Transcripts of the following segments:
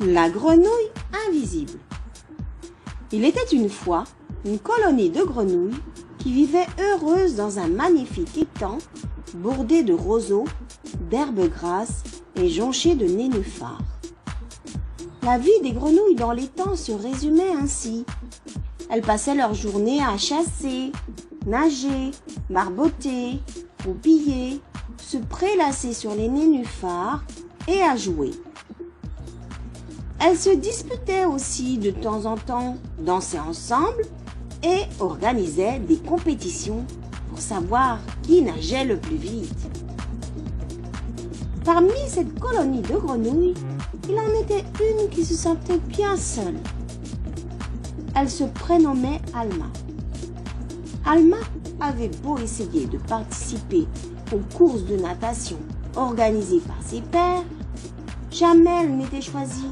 La grenouille invisible. Il était une fois une colonie de grenouilles qui vivait heureuse dans un magnifique étang bordé de roseaux, d'herbes grasses et jonché de nénuphars. La vie des grenouilles dans l'étang se résumait ainsi. Elles passaient leur journée à chasser, nager, barboter, croupiller, se prélasser sur les nénuphars et à jouer. Elles se disputaient aussi de temps en temps, dansaient ensemble et organisaient des compétitions pour savoir qui nageait le plus vite. Parmi cette colonie de grenouilles, il en était une qui se sentait bien seule. Elle se prénommait Alma. Alma avait beau essayer de participer aux courses de natation organisées par ses pairs, jamais elle n'était choisie.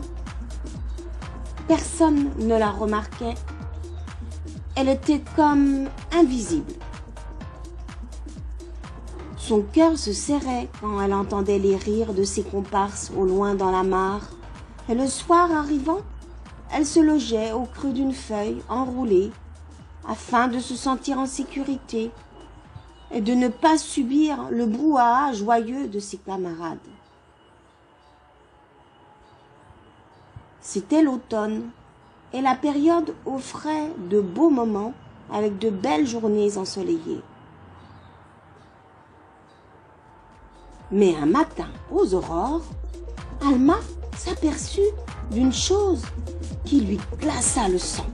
Personne ne la remarquait. Elle était comme invisible. Son cœur se serrait quand elle entendait les rires de ses comparses au loin dans la mare. Et le soir arrivant, elle se logeait au creux d'une feuille enroulée afin de se sentir en sécurité et de ne pas subir le brouhaha joyeux de ses camarades. C'était l'automne et la période offrait de beaux moments avec de belles journées ensoleillées. Mais un matin, aux aurores, Alma s'aperçut d'une chose qui lui glaça le sang.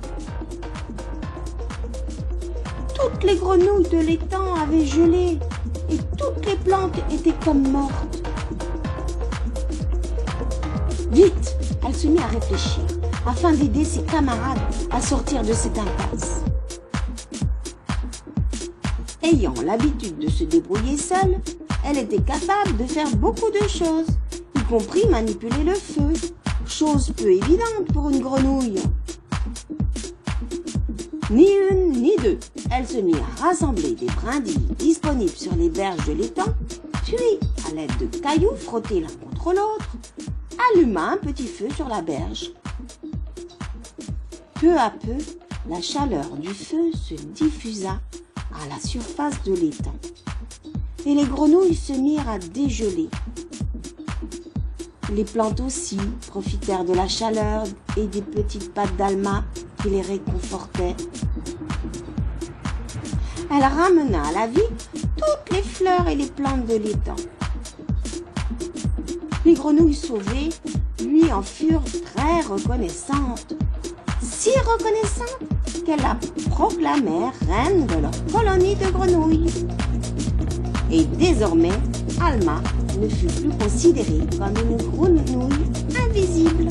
Toutes les grenouilles de l'étang avaient gelé et toutes les plantes étaient comme mortes. Vite, elle se mit à réfléchir afin d'aider ses camarades à sortir de cette impasse. Ayant l'habitude de se débrouiller seule, elle était capable de faire beaucoup de choses, y compris manipuler le feu, chose peu évidente pour une grenouille. Ni une ni deux, elle se mit à rassembler des brindilles disponibles sur les berges de l'étang, puis, à l'aide de cailloux frottés l'un contre l'autre, alluma un petit feu sur la berge. Peu à peu, la chaleur du feu se diffusa à la surface de l'étang et les grenouilles se mirent à dégeler. Les plantes aussi profitèrent de la chaleur et des petites pattes d'Alma qui les réconfortaient. Elle ramena à la vie toutes les fleurs et les plantes de l'étang. Les grenouilles sauvées lui en furent très reconnaissantes, si reconnaissantes qu'elles la proclamèrent reine de leur colonie de grenouilles. Et désormais, Alma ne fut plus considérée comme une grenouille invisible.